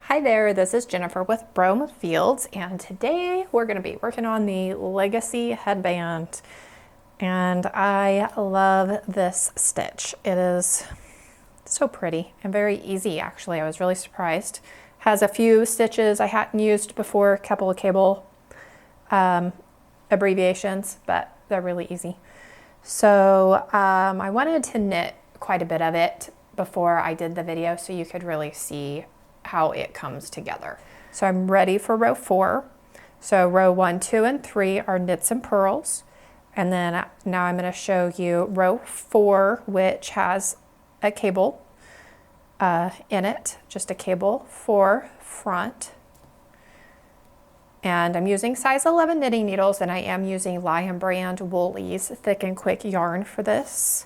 Hi there, this is Jennifer with Brome Fields, and today we're going to be working on the Legacy headband. And I love this stitch. It is so pretty and very easy, actually. I was really surprised. Has a few stitches I hadn't used before, a couple of cable abbreviations, but they're really easy. So I wanted to knit quite a bit of it before I did the video so you could really see how it comes together. So I'm ready for row 4. So row 1, 2, and 3 are knits and purls. And then now I'm going to show you row 4, which has a cable in it, just a cable for front. And I'm using size 11 knitting needles, and I am using Lion Brand Woolies Thick and Quick yarn for this.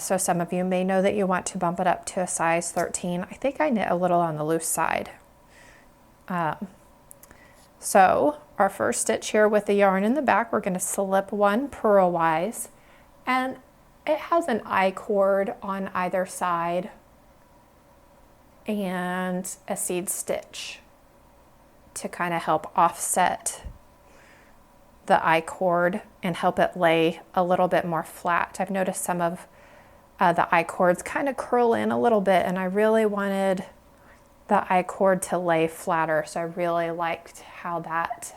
So some of you may know that you want to bump it up to a size 13. I think I knit a little on the loose side. So our first stitch here with the yarn in the back, we're going to slip one purlwise, and it has an I-cord on either side and a seed stitch to kind of help offset the I-cord and help it lay a little bit more flat. I've noticed some of the I-cords kind of curl in a little bit, and I really wanted the I-cord to lay flatter, so I really liked how that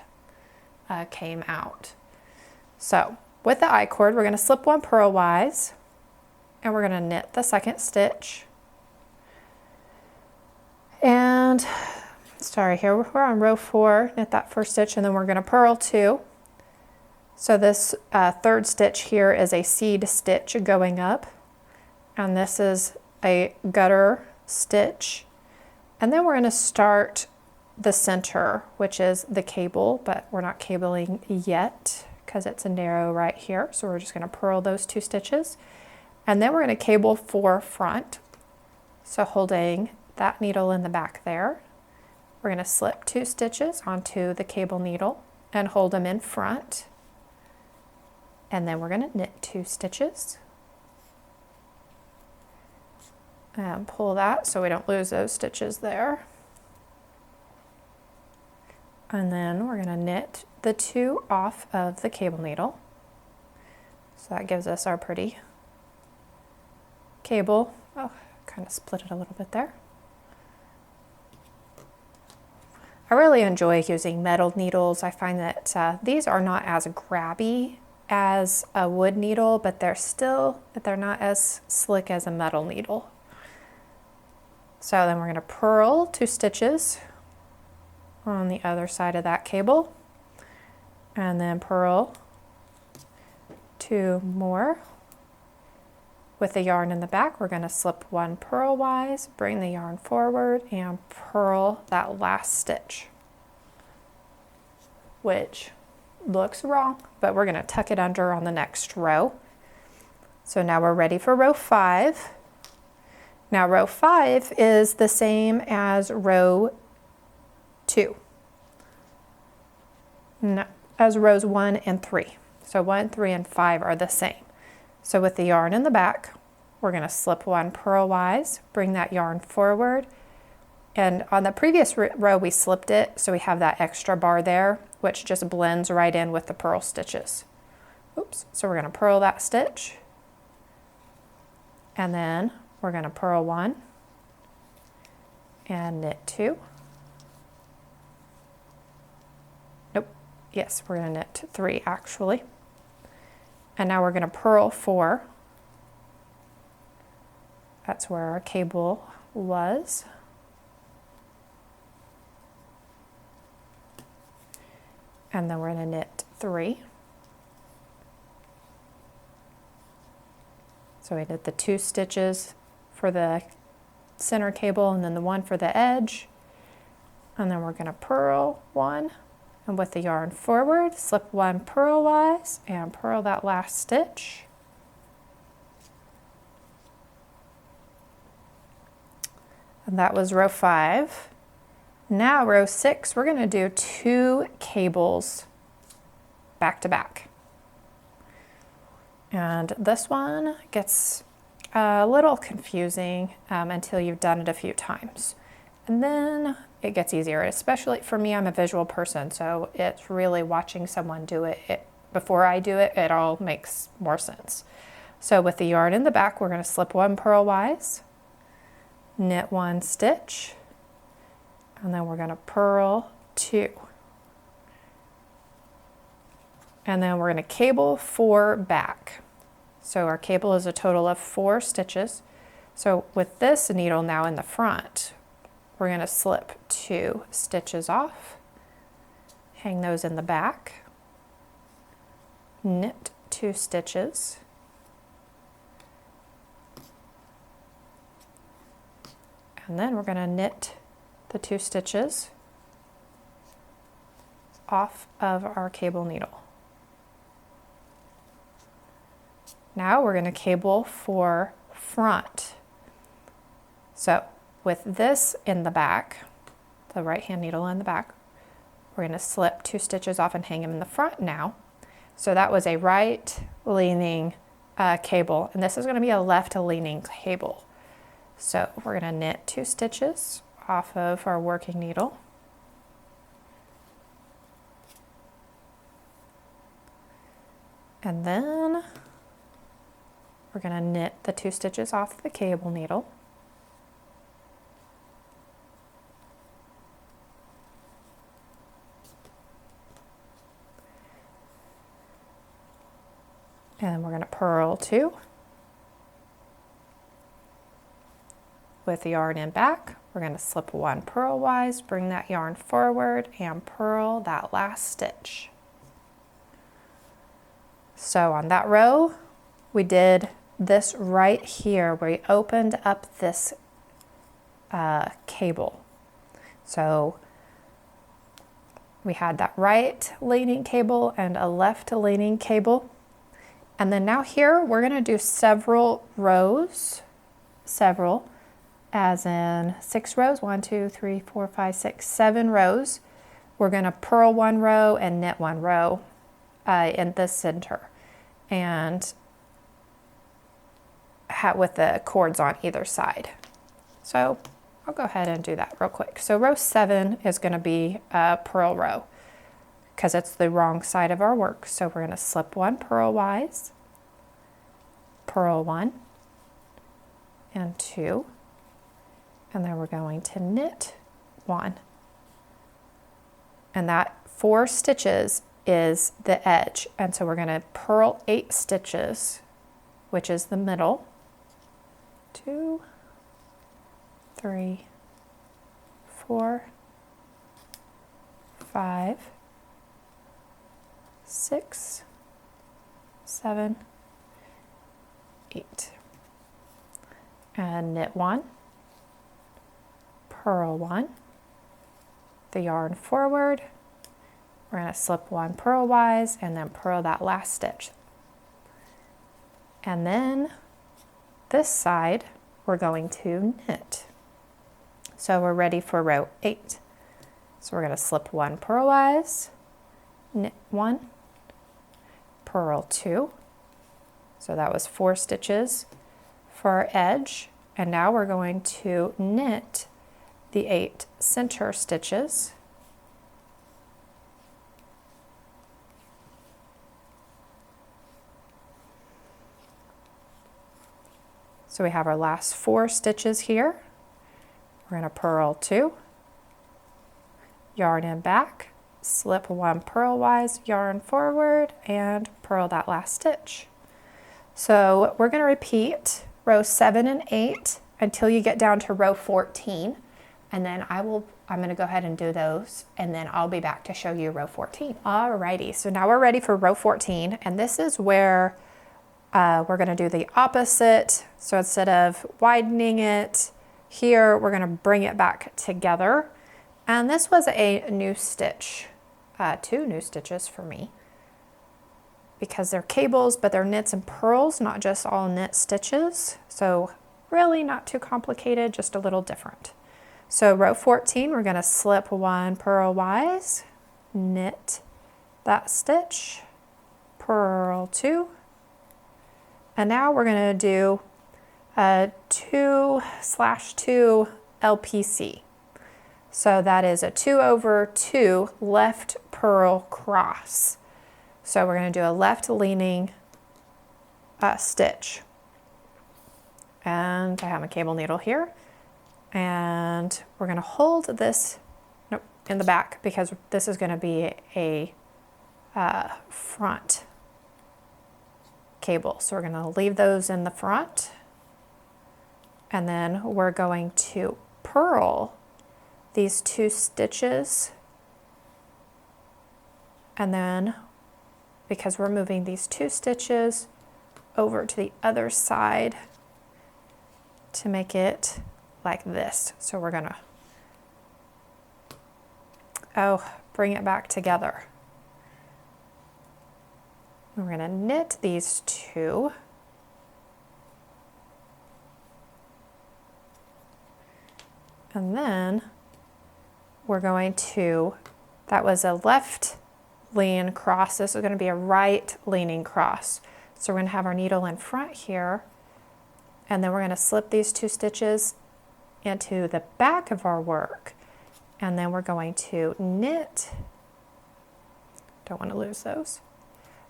came out. So with the I-cord, we're going to slip one purlwise, and we're going to knit the second stitch. And sorry, here we're on row 4, knit that first stitch, and then we're going to purl 2. So this third stitch here is a seed stitch going up, and this is a gutter stitch. And then we're going to start the center, which is the cable, but we're not cabling yet because it's a narrow right here. So we're just going to purl those 2 stitches. And then we're going to cable 4 front. So holding that needle in the back there, we're going to slip 2 stitches onto the cable needle and hold them in front. And then we're going to knit 2 stitches. And pull that so we don't lose those stitches there. And then we're going to knit the 2 off of the cable needle. So that gives us our pretty cable. Oh, kind of split it a little bit there. I really enjoy using metal needles. I find that these are not as grabby as a wood needle, but they're not as slick as a metal needle. So then we're going to purl 2 stitches on the other side of that cable, and then purl 2 more. With the yarn in the back, we're going to slip 1 purlwise, bring the yarn forward, and purl that last stitch, which looks wrong, but we're going to tuck it under on the next row. So now we're ready for row 5. Now row 5 is the same as row 2. No, as rows 1 and 3. So 1, 3, and 5 are the same. So with the yarn in the back, we're going to slip 1 purlwise, bring that yarn forward. And on the previous row we slipped it, so we have that extra bar there, which just blends right in with the purl stitches. Oops, so we're going to purl that stitch. And then we're going to purl 1 and knit 2. Nope, yes, we're going to knit 3 actually. And now we're going to purl 4. That's where our cable was. And then we're going to knit 3. So we did the 2 stitches for the center cable and then the 1 for the edge. And then we're going to purl 1, and with the yarn forward, slip 1 purlwise and purl that last stitch. And that was row 5. Now row 6, we're going to do 2 cables back to back. And this one gets a little confusing until you've done it a few times. And then it gets easier, especially for me, I'm a visual person, so it's really watching someone do it. Before I do it, it all makes more sense. So with the yarn in the back, we're going to slip 1 purlwise, knit 1 stitch, and then we're going to purl 2. And then we're going to cable 4 back. So our cable is a total of 4 stitches. So with this needle now in the front, we're going to slip 2 stitches off, hang those in the back, knit 2 stitches, and then we're going to knit the 2 stitches off of our cable needle. Now we're going to cable 4 front. So with this in the back, the right hand needle in the back, we're going to slip 2 stitches off and hang them in the front now. So that was a right leaning cable, and this is going to be a left leaning cable. So we're going to knit 2 stitches off of our working needle. And then we're going to knit the 2 stitches off the cable needle. And we're going to purl 2 with the yarn in back. We're going to slip 1 purlwise, bring that yarn forward, and purl that last stitch. So on that row, we did this right here where we opened up this cable. So we had that right leaning cable and a left leaning cable. And then now here, we're going to do several rows, as in 6 rows, 1, 2, 3, 4, 5, 6, 7 rows. We're going to purl 1 row and knit 1 row in the center, and with the cords on either side. So I'll go ahead and do that real quick. So row 7 is going to be a purl row, because it's the wrong side of our work. So we're going to slip 1 purlwise, purl 1 and 2, and then we're going to knit 1. And that 4 stitches is the edge. And so we're going to purl 8 stitches, which is the middle. 2, 3, 4, 5, 6, 7, 8. And knit 1, purl 1, the yarn forward. We're going to slip 1 purlwise and then purl that last stitch. And then this side we're going to knit. So we're ready for row 8. So we're going to slip 1 purlwise, knit 1, purl 2. So that was 4 stitches for our edge. And now we're going to knit the 8 center stitches. So we have our last 4 stitches here. We're going to purl 2, yarn in back, slip 1 purlwise, yarn forward, and purl that last stitch. So we're going to repeat row 7 and 8 until you get down to row 14, and then I'm going to go ahead and do those, and then I'll be back to show you row 14. Alrighty, so now we're ready for row 14, and this is where we're going to do the opposite. So instead of widening it here, we're going to bring it back together. And this was a new stitch, 2 new stitches for me, because they're cables, but they're knits and purls, not just all knit stitches. So really not too complicated, just a little different. So row 14, we're going to slip 1 purlwise, knit that stitch, purl 2, and now we're going to do a 2/2 LPC. So that is a 2/2 left purl cross. So we're going to do a left leaning stitch. And I have my cable needle here. And we're going to hold this in the back because this is going to be a front cable. So we're going to leave those in the front. And then we're going to purl these 2 stitches. And then, because we're moving these 2 stitches over to the other side to make it like this. So we're gonna, bring it back together. We're gonna knit these 2. And then we're going to, that was a left lean cross. This is going to be a right leaning cross. So we're going to have our needle in front here. And then we're going to slip these 2 stitches into the back of our work. And then we're going to knit, don't want to lose those,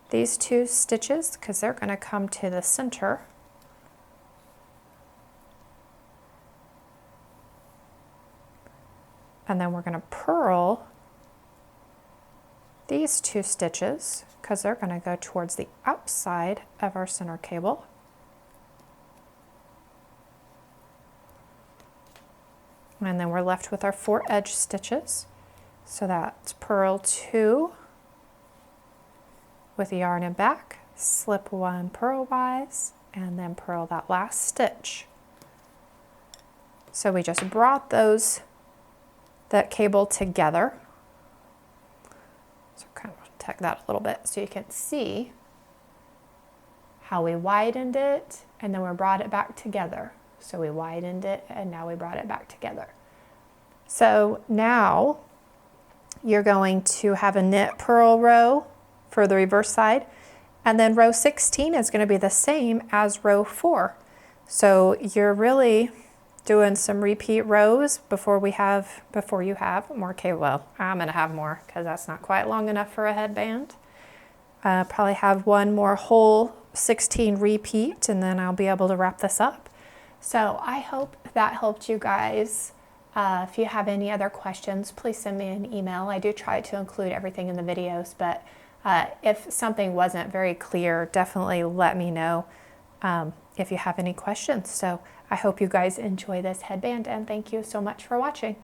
these 2 stitches because they're going to come to the center. And then we're going to purl these 2 stitches because they're going to go towards the outside of our center cable. And then we're left with our 4 edge stitches. So that's purl 2 with the yarn in back, slip 1 purlwise, and then purl that last stitch. So we just brought that cable together. So kind of tuck that a little bit so you can see how we widened it and then we brought it back together. So we widened it and now we brought it back together. So now you're going to have a knit purl row for the reverse side, and then row 16 is going to be the same as row 4. So you're really doing some repeat rows before you have more cable. Well, I'm going to have more because that's not quite long enough for a headband. Probably have one more whole 16 repeat and then I'll be able to wrap this up. So I hope that helped you guys. If you have any other questions, please send me an email. I do try to include everything in the videos, but if something wasn't very clear, definitely let me know if you have any questions. So I hope you guys enjoy this headband and thank you so much for watching.